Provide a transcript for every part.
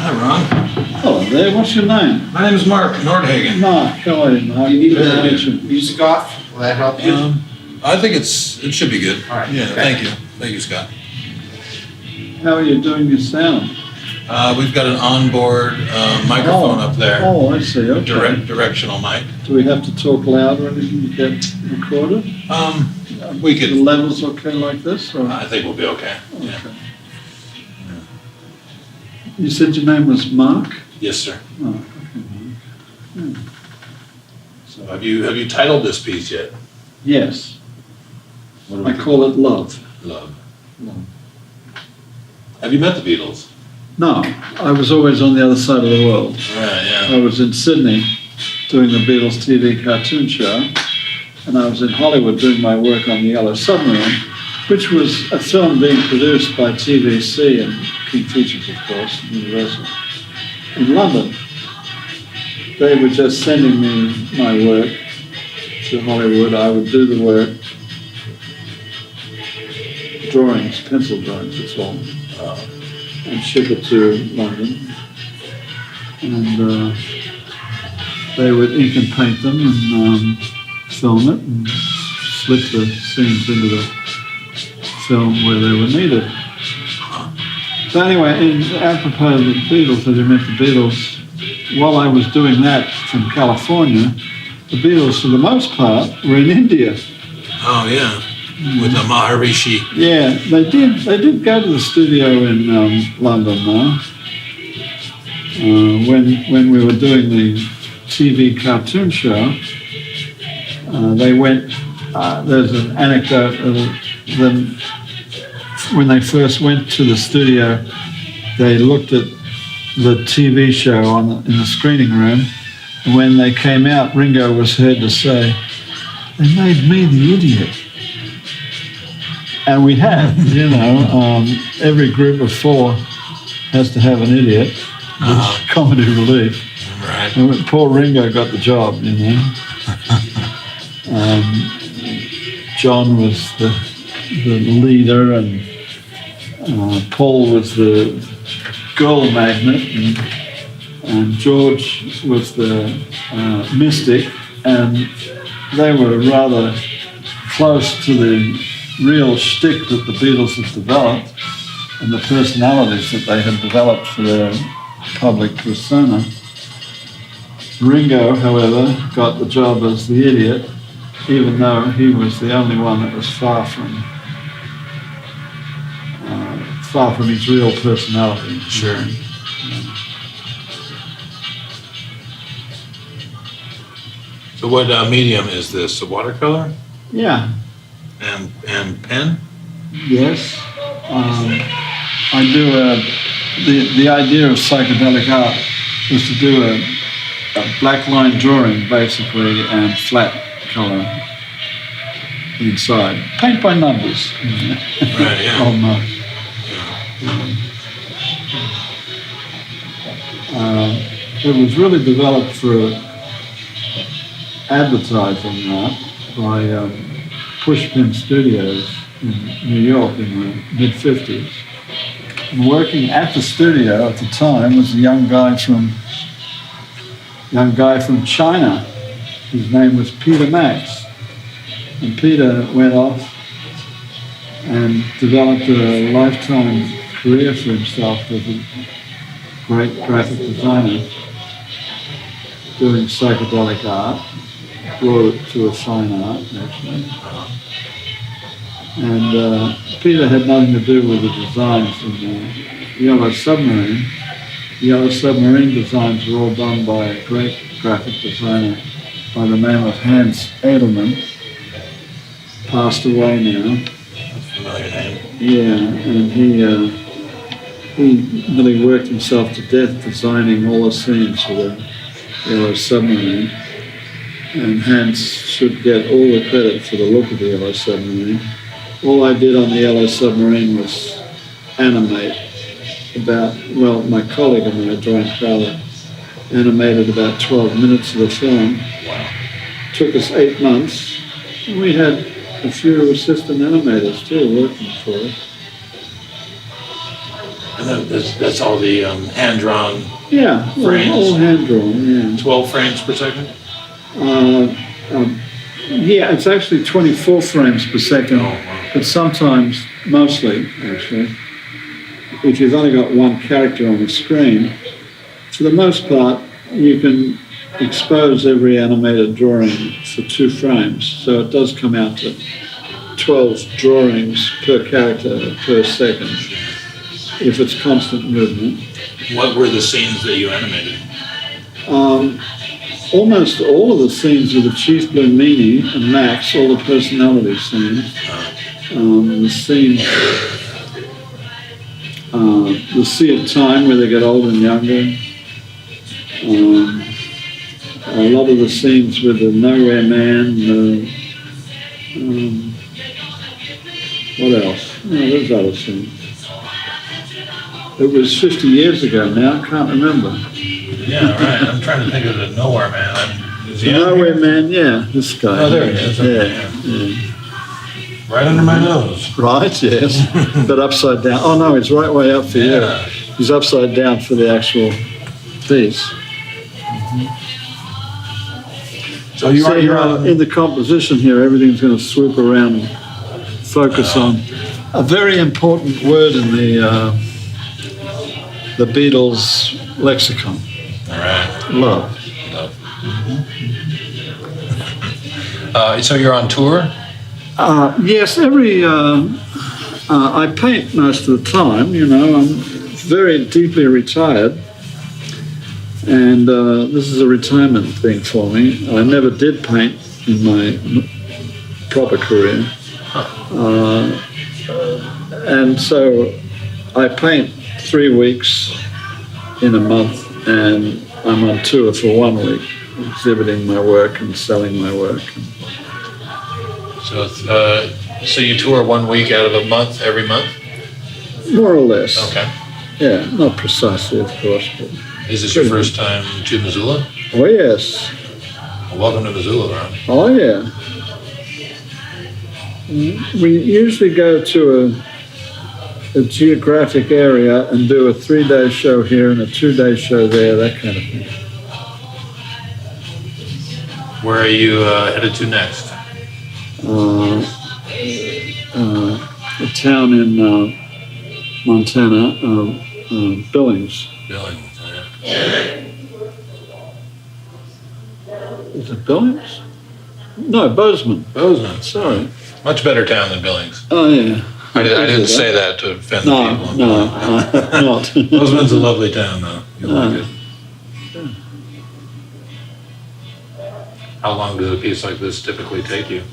Hi, Ron. Hello there, what's your name? My name is Mark Nordhagen. Mark, how are you, Mark? You need Very the much. music off? Will that help you? I think it should be good. All right. Yeah, Okay. thank you. Thank you, Scott. How are you doing your sound? We've got an onboard microphone up there. Oh, I see, okay. Directional mic. Do we have to talk loud or anything to get recorded? We The could, levels okay like this? Or? I think we'll be okay. Yeah. Okay. You said your name was Mark? Yes, sir. Oh, okay, Mark. So have you titled this piece yet? Yes, What do I call it Love. Love. Love. Have you met the Beatles? No, I was always on the other side of the world. Right, yeah. I was in Sydney doing the Beatles TV cartoon show, and I was in Hollywood doing my work on the Yellow Submarine, which was a film being produced by TVC and King Features, of course, Universal, in London. They were just sending me my work to Hollywood. I would do the work, drawings, pencil drawings, that's all, and ship it to London. And they would ink and paint them and film it and slip the scenes into the film where they were needed. So anyway, in apropos of the Beatles, as you met the Beatles, while I was doing that from California, the Beatles, for the most part, were in India. Oh, yeah. With the Maharishi. Yeah, they did go to the studio in London, though. When we were doing the TV cartoon show, they went. There's an anecdote of them when they first went to the studio. They looked at the TV show in the screening room, and when they came out, Ringo was heard to say, "They made me the idiot." And we have, every group of four has to have an idiot. It's comedy relief. Right. And poor Ringo got the job, John was the leader, and Paul was the girl magnet, and George was the mystic, and they were rather close to the real shtick that the Beatles had developed and the personalities that they had developed for their public persona. Ringo, however, got the job as the idiot, even though he was the only one that was far from his real personality. Sure. So what medium is this? A watercolor? Yeah. And pen? Yes. I do the idea of psychedelic art was to do a black line drawing, basically, and flat color inside. Paint by numbers. Right, yeah. Oh, no. It was really developed for advertising art by Pushpin Studios in New York in the mid-50s. And working at the studio at the time was a young guy from China. His name was Peter Max. And Peter went off and developed a lifetime career for himself as a great graphic designer, doing psychedelic art, brought it to a fine art, actually. And Peter had nothing to do with the designs in the Yellow Submarine. The Yellow Submarine designs were all done by a great graphic designer by the name of Hans Edelman, passed away now. That's a familiar name. Yeah, and he nearly worked himself to death designing all the scenes for the Yellow Submarine. And Hans should get all the credit for the look of the Yellow Submarine. All I did on the Yellow Submarine was animate my colleague and I, Dwayne Crowther, animated about 12 minutes of the film. Wow. Took us 8 months. And we had a few assistant animators too working for us. And then that's all the hand-drawn Yeah, frames. all hand-drawn, yeah. 12 frames per second? Yeah, it's actually 24 frames per second, Oh, wow. but sometimes, mostly actually, if you've only got one character on the screen, for the most part, you can expose every animated drawing for 2 frames, so it does come out to 12 drawings per character per second, if it's constant movement. What were the scenes that you animated? Almost all of the scenes with the Chief Blue Meanie and Max, all the personality scenes, the scene, the Sea of Time where they get older and younger, a lot of the scenes with the Nowhere Man, what else? Oh, there's other scenes. It was 50 years ago now, I can't remember. Yeah, right. I'm trying to think of the Nowhere Man. Is he The on Nowhere here? Man, yeah, this guy. Oh, there he is. Okay, Yeah. Right under my nose. Right, yes, but upside down. Oh no, it's right way up for Yeah. you. He's upside down for the actual piece. So you're on. In the composition here, everything's going to swoop around and focus on a very important word in the Beatles lexicon: All right. love. So you're on tour? Yes, I paint most of the time. You know, I'm very deeply retired. And this is a retirement thing for me. I never did paint in my proper career. And so I paint 3 weeks in a month, and I'm on tour for 1 week, exhibiting my work and selling my work. So you tour 1 week out of a month, every month? More or less. Okay. Yeah, not precisely, of course. But Is this your first time to Missoula? oh, yes. Well, welcome to Missoula, Ron. Oh, yeah. We usually go to a geographic area and do a 3-day show here and a 2-day show there, that kind of thing. Where are you headed to next? A town in Montana, Billings. Billings. Is it Billings? No, Bozeman. Bozeman. Sorry. Much better town than Billings. Oh, yeah. I didn't say that to offend the No, people. no, not. Bozeman's a lovely town, though. You'll like it. How long does a piece like this typically take you?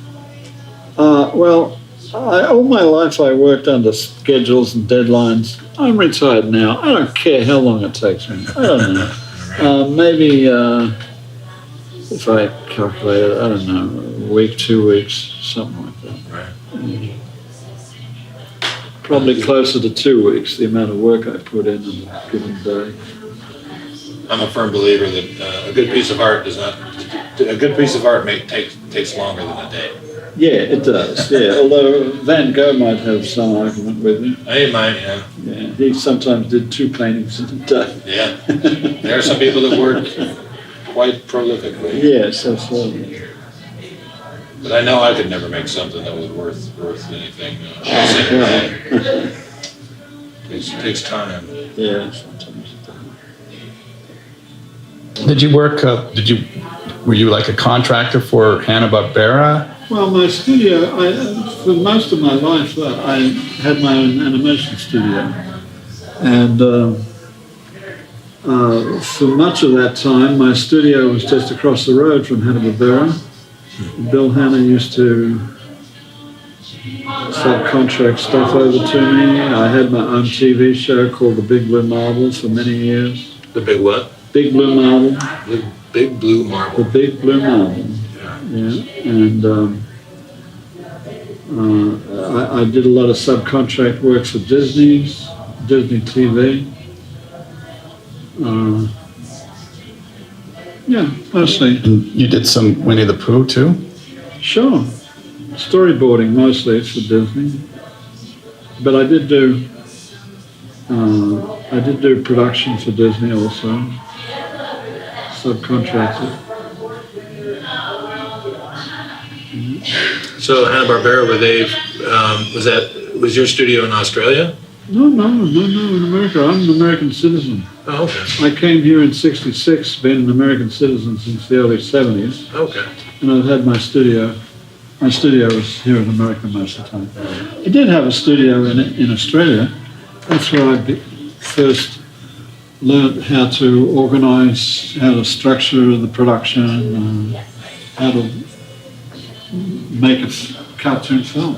Well, all my life I worked under schedules and deadlines. I'm retired now. I don't care how long it takes me. I don't know. Maybe if I calculate it, I don't know, a week, 2 weeks, something like that. Right. Probably closer to 2 weeks, the amount of work I put in a given day. I'm a firm believer that a good piece of art takes longer than a day. Yeah, it does. Yeah, although Van Gogh might have some argument with me. I might, yeah. Yeah, he sometimes did 2 paintings in a day. Yeah. There are some people that work quite prolifically. Yes, absolutely. But I know I could never make something that was worth anything. It takes time. Yeah, sometimes it does. Did you work, were you like a contractor for Hanna-Barbera? Well, my studio, for most of my life, I had my own animation studio. And for much of that time, my studio was just across the road from Hanna-Barbera. Bill Hanna used to subcontract stuff over to me. I had my own TV show called The Big Blue Marble for many years. The big what? Big Blue Marble. The big blue marble. The Big Blue Marble. Yeah, and I did a lot of subcontract work for Disney TV. Yeah, mostly. And you did some Winnie the Pooh too? Sure. Storyboarding mostly for Disney. But I did do I did do production for Disney also, subcontracted. So Hanna-Barbera, was your studio in Australia? No, in America. I'm an American citizen. Oh, okay. I came here in '66, been an American citizen since the early '70s, Okay. and I've had my studio. My studio was here in America most of the time. I did have a studio in Australia. That's where I first learned how to organize, how to structure the production, how to make a cartoon film.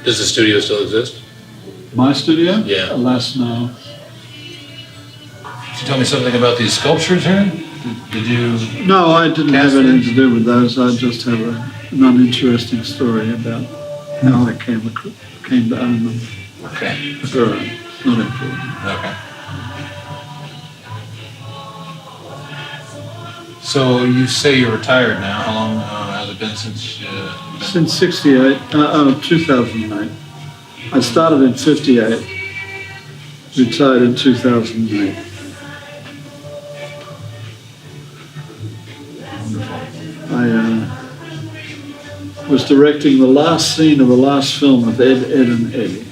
Does the studio still exist? My studio? Yeah. Alas, no. Could you tell me something about these sculptures here? Did you? No, I didn't have anything to do with those. I just have an uninteresting story about how I came to own them. Okay. So, not important. Okay. So you say you're retired now. How long has it been since you've been? Since 2008. I started in 58, retired in 2008. I was directing the last scene of the last film of Ed, and Eddy.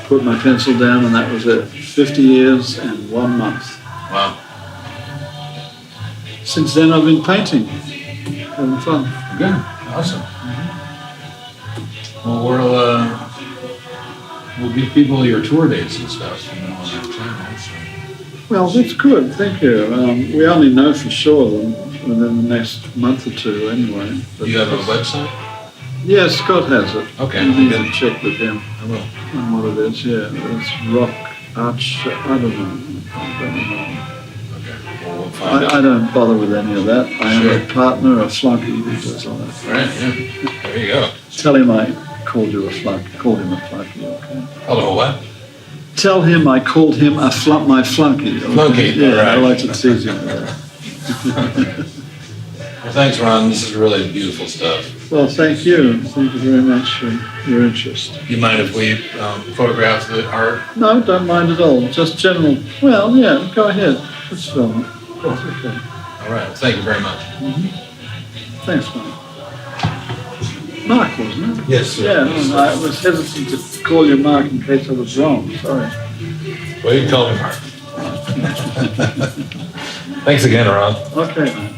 Put my pencil down and that was it. 50 years and 1 month. Wow. Since then I've been painting, having fun. Good. Awesome. Well, we'll give people your tour dates and stuff, on our channel. So. Well, that's good, thank you. We only know for sure within the next month or two anyway. Do you have a website? Yeah, Scott has it. Okay, You need good. to check with him I will. on what it is, yeah. It's Rock Arch, I don't know. Okay. Well, we'll find out. I don't bother with any of that. I am a Sure. partner, a flunky who does all that. Right, yeah. There you go. Tell him I called him a flunky, okay? Hello, what? Tell him I called him my flunky. Okay? Flunky, Yeah, I all right. like to tease him with that. Well, thanks, Ron. This is really beautiful stuff. Well, thank you. Thank you very much for your interest. You mind if we photograph the art? No, don't mind at all. Just general. Well, yeah, go ahead. Let's film it. Cool. Okay. All right. Well, thank you very much. Thanks, Mark. Mark, wasn't it? Yes, sir. Yeah, no, I was hesitant to call you Mark in case I was wrong. Sorry. Well, you can call me Mark. Thanks again, Ron. Okay, man.